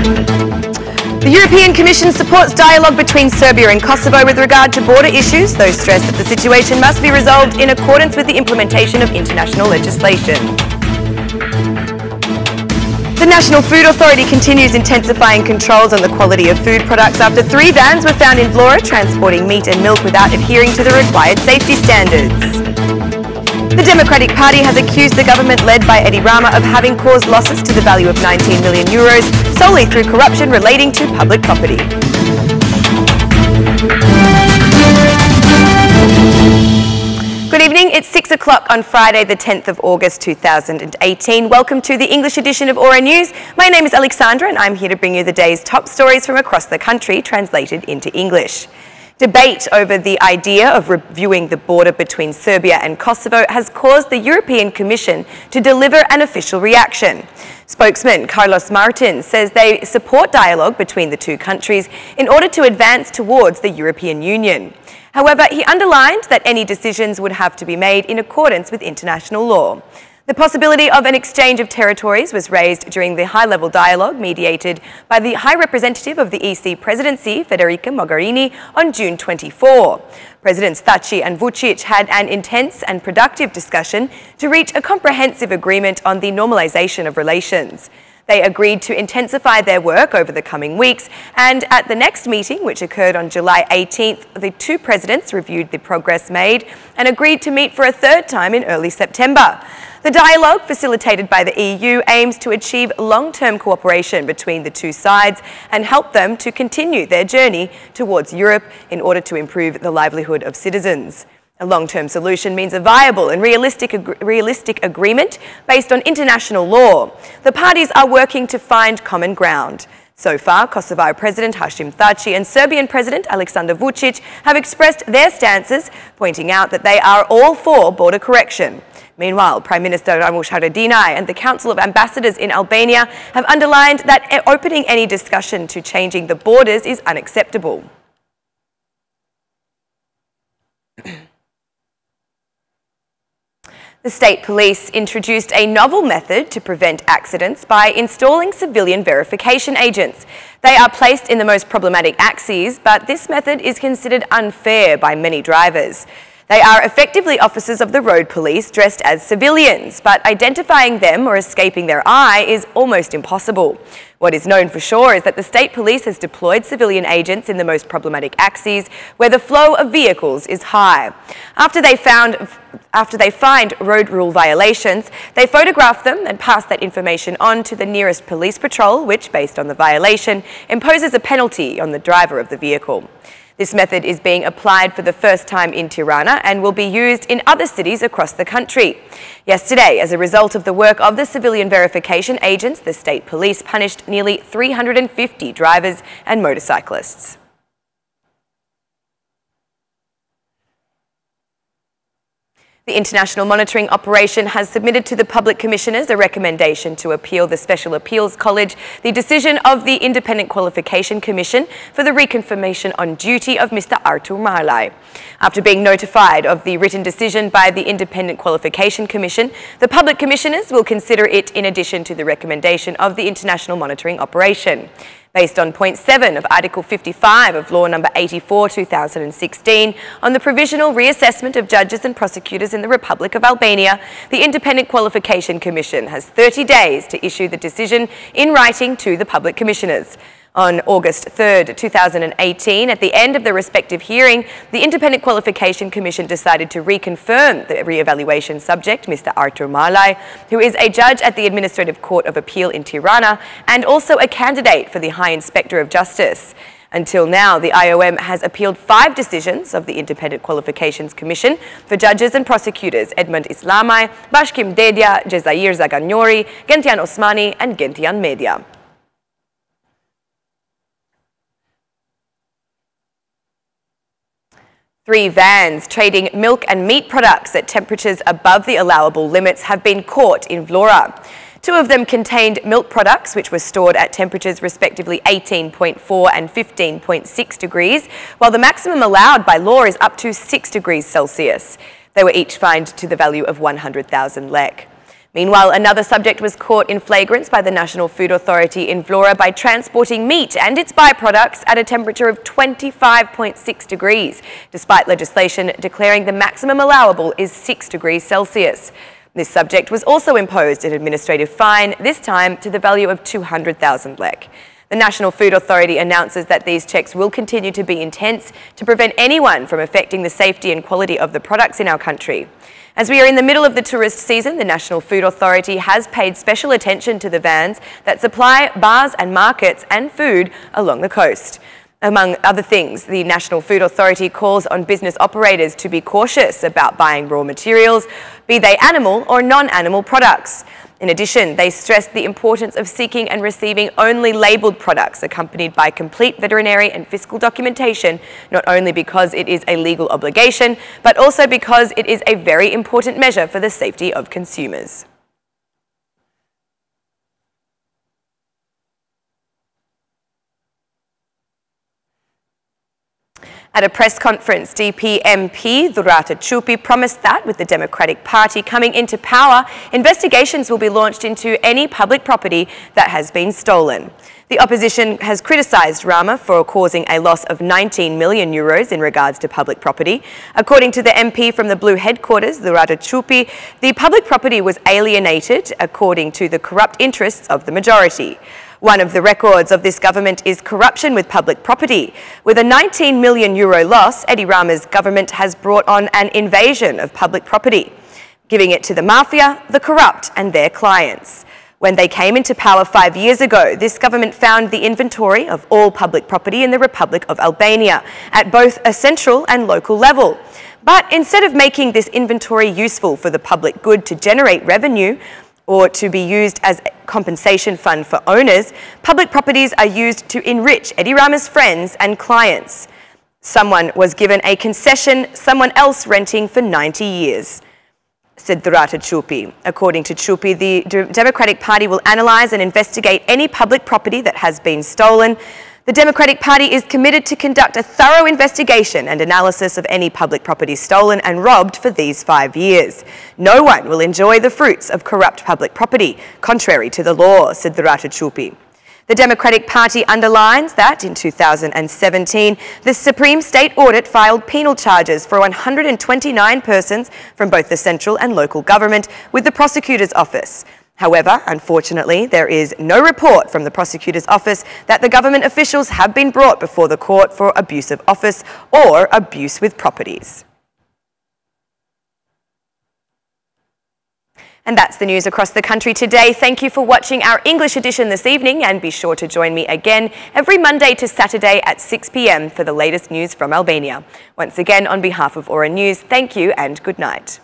The European Commission supports dialogue between Serbia and Kosovo with regard to border issues, though stressed that the situation must be resolved in accordance with the implementation of international legislation. The National Food Authority continues intensifying controls on the quality of food products after 3 vans were found in Vlora transporting meat and milk without adhering to the required safety standards. The Democratic Party has accused the government led by Edi Rama of having caused losses to the value of €19 million solely through corruption relating to public property. Good evening, it's 6 o'clock on Friday the 10th of August 2018. Welcome to the English edition of Aura News. My name is Alexandra and I'm here to bring you the day's top stories from across the country translated into English. Debate over the idea of reviewing the border between Serbia and Kosovo has caused the European Commission to deliver an official reaction. Spokesman Carlos Martin says they support dialogue between the two countries in order to advance towards the European Union. However, he underlined that any decisions would have to be made in accordance with international law. The possibility of an exchange of territories was raised during the high-level dialogue mediated by the High Representative of the EC Presidency, Federica Mogherini, on June 24. Presidents Thaci and Vucic had an intense and productive discussion to reach a comprehensive agreement on the normalization of relations. They agreed to intensify their work over the coming weeks, and at the next meeting, which occurred on July 18th, the two presidents reviewed the progress made and agreed to meet for a third time in early September. The dialogue, facilitated by the EU, aims to achieve long-term cooperation between the two sides and help them to continue their journey towards Europe in order to improve the livelihood of citizens. A long-term solution means a viable and realistic agreement based on international law. The parties are working to find common ground. So far, Kosovo President Hashim Thaci and Serbian President Aleksandar Vucic have expressed their stances, pointing out that they are all for border correction. Meanwhile, Prime Minister Ramush Haradinaj and the Council of Ambassadors in Albania have underlined that opening any discussion to changing the borders is unacceptable. The state police introduced a novel method to prevent accidents by installing civilian verification agents. They are placed in the most problematic axes, but this method is considered unfair by many drivers. They are effectively officers of the road police dressed as civilians, but identifying them or escaping their eye is almost impossible. What is known for sure is that the state police has deployed civilian agents in the most problematic axes where the flow of vehicles is high. After they find road rule violations, they photograph them and pass that information on to the nearest police patrol, which, based on the violation, imposes a penalty on the driver of the vehicle. This method is being applied for the first time in Tirana and will be used in other cities across the country. Yesterday, as a result of the work of the civilian verification agents, the state police punished nearly 350 drivers and motorcyclists. The International Monitoring Operation has submitted to the Public Commissioners a recommendation to appeal the Special Appeals College the decision of the Independent Qualification Commission for the reconfirmation on duty of Mr. Artur Marlaj. After being notified of the written decision by the Independent Qualification Commission, the Public Commissioners will consider it in addition to the recommendation of the International Monitoring Operation. Based on point 7 of Article 55 of Law No. 84/2016 on the provisional reassessment of judges and prosecutors in the Republic of Albania, the Independent Qualification Commission has 30 days to issue the decision in writing to the Public Commissioners. On August 3rd, 2018, at the end of the respective hearing, the Independent Qualification Commission decided to reconfirm the re-evaluation subject, Mr. Artur Marlaj, who is a judge at the Administrative Court of Appeal in Tirana and also a candidate for the High Inspector of Justice. Until now, the IOM has appealed 5 decisions of the Independent Qualifications Commission for judges and prosecutors Edmund Islamaj, Bashkim Dedja, Jezair Zaganyori, Gentian Osmani and Gentian Media. Three vans trading milk and meat products at temperatures above the allowable limits have been caught in Vlora. 2 of them contained milk products which were stored at temperatures respectively 18.4 and 15.6 degrees, while the maximum allowed by law is up to 6 degrees Celsius. They were each fined to the value of 100,000 lek. Meanwhile, another subject was caught in flagrance by the National Food Authority in Vlora by transporting meat and its byproducts at a temperature of 25.6 degrees, despite legislation declaring the maximum allowable is 6 degrees Celsius. This subject was also imposed an administrative fine, this time to the value of 200,000 lek. The National Food Authority announces that these checks will continue to be intense to prevent anyone from affecting the safety and quality of the products in our country. As we are in the middle of the tourist season, the National Food Authority has paid special attention to the vans that supply bars and markets and food along the coast. Among other things, the National Food Authority calls on business operators to be cautious about buying raw materials, be they animal or non-animal products. In addition, they stressed the importance of seeking and receiving only labelled products accompanied by complete veterinary and fiscal documentation, not only because it is a legal obligation, but also because it is a very important measure for the safety of consumers. At a press conference, DP MP Durrata Chupi promised that with the Democratic Party coming into power, investigations will be launched into any public property that has been stolen. The opposition has criticised Rama for causing a loss of 19 million euros in regards to public property. According to the MP from the Blue headquarters, Durrata Chupi, the public property was alienated according to the corrupt interests of the majority. One of the records of this government is corruption with public property. With a 19 million euro loss, Edi Rama's government has brought on an invasion of public property, giving it to the mafia, the corrupt and their clients. When they came into power 5 years ago, this government found the inventory of all public property in the Republic of Albania at both a central and local level. But instead of making this inventory useful for the public good to generate revenue, or to be used as a compensation fund for owners, public properties are used to enrich Edi Rama's friends and clients. Someone was given a concession, someone else renting for 90 years, said Durrata Chupi. According to Chupi, the Democratic Party will analyse and investigate any public property that has been stolen. The Democratic Party is committed to conduct a thorough investigation and analysis of any public property stolen and robbed for these 5 years. No one will enjoy the fruits of corrupt public property, contrary to the law, said Durrata Chupi. The Democratic Party underlines that in 2017, the Supreme State Audit filed penal charges for 129 persons from both the central and local government with the Prosecutor's Office. However, unfortunately, there is no report from the Prosecutor's Office that the government officials have been brought before the court for abuse of office or abuse with properties. And that's the news across the country today. Thank you for watching our English edition this evening, and be sure to join me again every Monday to Saturday at 6 p.m. for the latest news from Albania. Once again, on behalf of Aura News, thank you and good night.